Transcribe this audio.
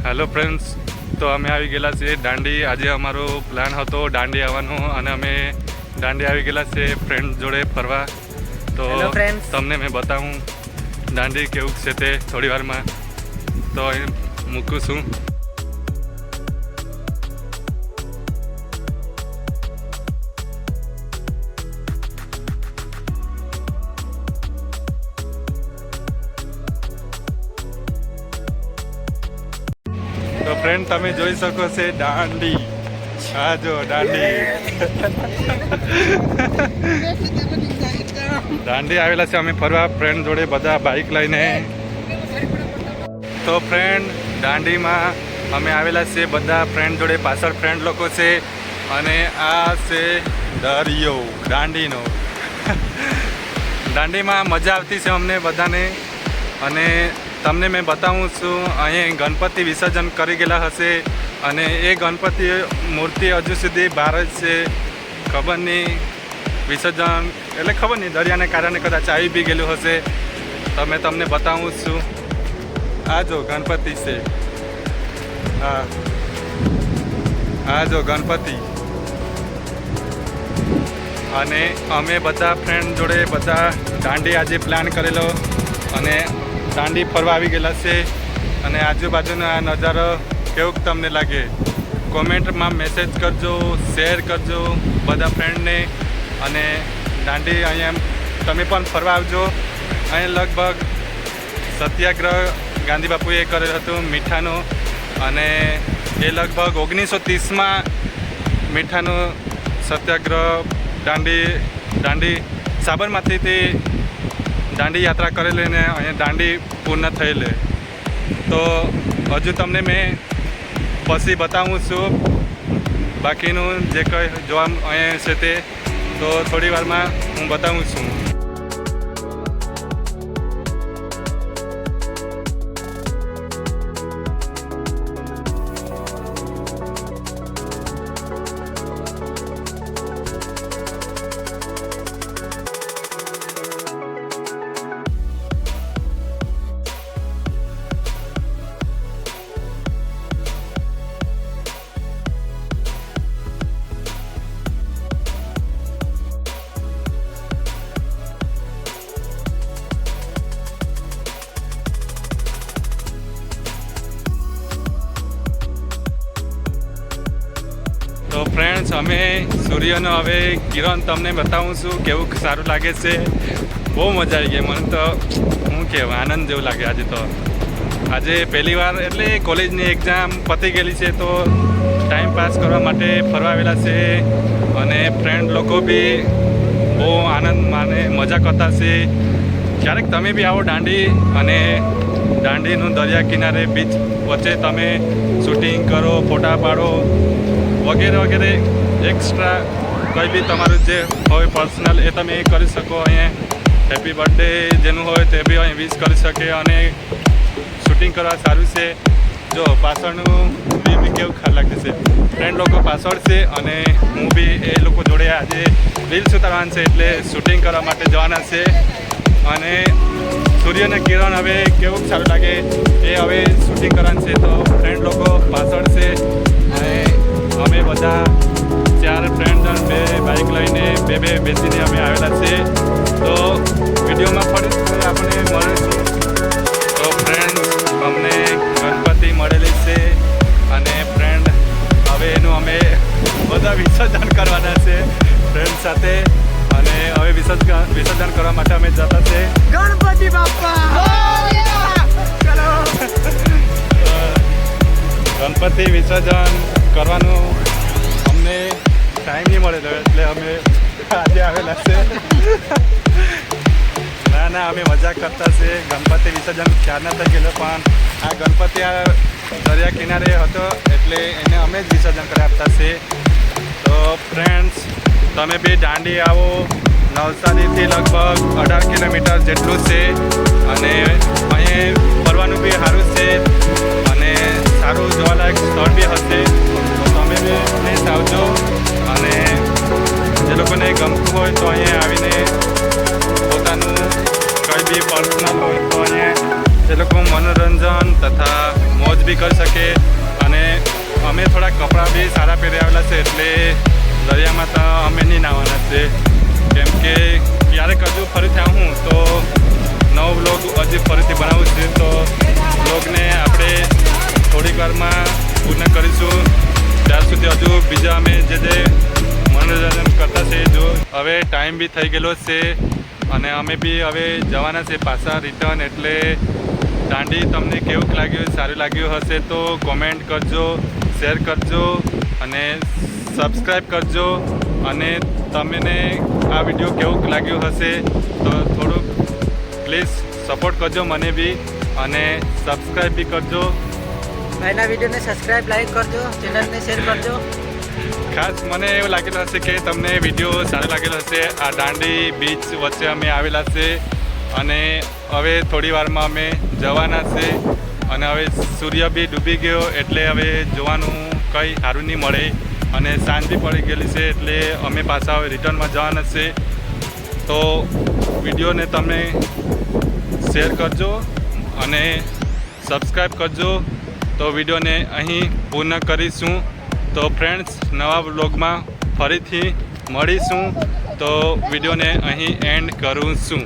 Hello friends, તો અમે આવી ગયેલા છે દાંડી. આજે અમારો પ્લાન હતો દાંડી આવવાનો અને અમે દાંડી આવી ગયેલા છે ફ્રેન્ડ જોડે ફરવા. તો તમને મેં બતાવું દાંડી કેવું છે તે થોડી વારમાં. તો અહીં મૂકું છું. તો ફ્રેન્ડ તમે જોઈ શકો છો દાંડી. હા જો દાંડી દાંડી આવેલા છે અમે ફરવા ફ્રેન્ડ જોડે બધા બાઇક લઈને. તો ફ્રેન્ડ દાંડીમાં અમે આવેલા છે બધા ફ્રેન્ડ જોડે. પાછળ ફ્રેન્ડ લોકો છે અને આ છે દરિયો દાંડીનો. દાંડીમાં મજા આવતી છે અમને બધાને. અને તમને મેં બતાવું છું અહીં ગણપતિ વિસર્જન કરી ગયેલા હશે અને એ ગણપતિ મૂર્તિ હજુ સુધી બહાર જ છે. ખબર નહીં વિસર્જન એટલે ખબર નહીં દરિયાને કારણે કદાચ આવી બી ગયેલું હશે. તો મેં તમને બતાવું છું. આ જો ગણપતિ છે. આ જો ગણપતિ. અને અમે બધા ફ્રેન્ડ જોડે બધા દાંડી આજે પ્લાન કરેલો અને દાંડી ફરવા આવી ગયેલા છે. અને આજુબાજુનો આ નજારો કેવું તમને લાગે કોમેન્ટમાં મેસેજ કરજો, શેર કરજો બધા ફ્રેન્ડને. અને દાંડી અહીંયા તમે પણ ફરવા આવજો. અહીં લગભગ સત્યાગ્રહ ગાંધી બાપુએ કરેલું હતું મીઠાનો. અને એ લગભગ 1930માં મીઠાનો સત્યાગ્રહ દાંડી સાબરમતીથી દાંડી યાત્રા કરેલી ને અહીંયા દાંડી પૂર્ણ થયેલી. તો હજુ તમને મેં પછી બતાવું છું બાકીનું જે કંઈ જોવા અહીંયા છે તે. તો થોડી વારમાં હું બતાવું છું. તો ફ્રેન્ડ્સ અમે સૂર્યનો હવે કિરણ તમને બતાવું છું કેવું સારું લાગે છે. બહુ મજા આવી ગઈ મને તો. શું કહેવાય, આનંદ જેવું લાગે આજે તો. આજે પહેલી વાર એટલે કોલેજની એક્ઝામ પતી ગયેલી છે તો ટાઈમ પાસ કરવા માટે ફરવા આવેલા છે. અને ફ્રેન્ડ લોકો બી બહુ આનંદ માને મજા કરતા છે. ક્યારેક તમે બી આવો દાંડી અને દાંડીનું દરિયા કિનારે બીચ વચ્ચે તમે શૂટિંગ કરો, ફોટા પાડો વગેરે વગેરે એક્સ્ટ્રા કંઈ બી તમારું જે હોય પર્સનલ એ તમે કરી શકો. અહીંયા હેપી બર્થડે જેનું હોય તે બી અહીં વિશ કરી શકે. અને શૂટિંગ કરવા સારું છે. જો પાછળનું વ્યૂ બી કેવું ખાર લાગે છે. ફ્રેન્ડ લોકો પાછળ છે અને હું બી એ લોકો જોડે આજે રીલ્સ ઉતારવાનું છે એટલે શૂટિંગ કરવા માટે જવાના છે. અને સૂર્યના કિરણ હવે કેવું સારું લાગે એ હવે શૂટિંગ કરવાનું છે. તો ફ્રેન્ડ લોકો પાછળ છે અને અમે બધા 4 ફ્રેન્ડ બે બાઇક લઈને બે બેસીને અમે આવેલા છે. તો વિડીયોમાં ફરી આપણે મળીશું. તો ફ્રેન્ડ અમને ગણપતિ મળેલી છે અને ફ્રેન્ડ હવે એનું અમે બધા વિસર્જન કરવાના છે ફ્રેન્ડ સાથે. અને હવે વિસર્જન કરવા માટે અમે જતા છે ગણપતિ બાપ્પા. ગણપતિ વિસર્જન કરવાનું અમને ટાઈમ નહીં મળેલો એટલે અમે આજે આવેલા છે. ના અમે મજાક કરતા છે. ગણપતિ વિસર્જન ક્યારના થઈ ગયેલો પણ આ ગણપતિ આ દરિયા કિનારે હતો એટલે એને અમે જ વિસર્જન કરી આપતા છે. તો ફ્રેન્ડ્સ તમે બી દાંડી આવો. નવસારીથી લગભગ 18 કિલોમીટર જેટલું છે. અને અહીં ફરવાનું બી સારું છે અને સારું જોવાલાયક સ્થળ બી હશે. તો તમે બી પ્લીઝ આવજો. અને જે લોકોને ગમતું હોય તો અહીંયા આવીને પોતાનું કંઈ બી પર્સનલ હોય તો અહીંયા એ લોકો મનોરંજન તથા મોજ બી બી કરી શકે. અને અમે થોડા કપડાં બી સારા પહેરી આવેલા છે એટલે દરિયામાં તો અમે નહીં નાહવાના છે. કેમ કે ક્યારેક હજુ ફરીથી આવું તો નવો વ્લોગ હજી ફરીથી બનાવવું છે. તો વ્લોગને આપણે થોડીક વારમાં પૂર્ણ કરીશું. ત્યાર સુધી હજુ બીજા અમે જે મનોરંજન કરતા છે જો હવે ટાઈમ બી થઈ ગયેલો છે અને અમે બી હવે જવાના છે પાછા રિટર્ન. એટલે દાંડી તમને કેવું લાગ્યું, સારું લાગ્યું હશે તો કોમેન્ટ કરજો, શેર કરજો અને સબસ્ક્રાઈબ કરજો. અને તમને આ વિડીયો કેવું લાગ્યું હશે તો થોડુંક પ્લીઝ સપોર્ટ કરજો મને બી અને સબસ્ક્રાઈબ બી કરજો. ભાઈના વિડીયોને સબસ્ક્રાઇબ લાઈક કરજો, ચેનલને શેર કરજો. ખાસ મને એવું લાગેલું હશે કે તમને વિડીયો સારો લાગેલો હશે. આ દાંડી બીચ વચ્ચે અમે આવેલા છે અને હવે થોડી વારમાં અમે જવાના છે. અને હવે સૂર્ય બી ડૂબી ગયો એટલે હવે જોવાનું કંઈ સારું નહીં મળે અને સાંજ બી પડી ગયેલી છે એટલે અમે પાછા હવે રિટર્નમાં જવાના છે. તો વિડીયોને તમે શેર કરજો અને સબસ્ક્રાઈબ કરજો. તો વિડીયોને અહીં પૂર્ણ કરીશું. તો ફ્રેન્ડ્સ, નવા વ્લોગમાં ફરીથી મળીશું. તો વિડીયોને અહીં એન્ડ કરું છું.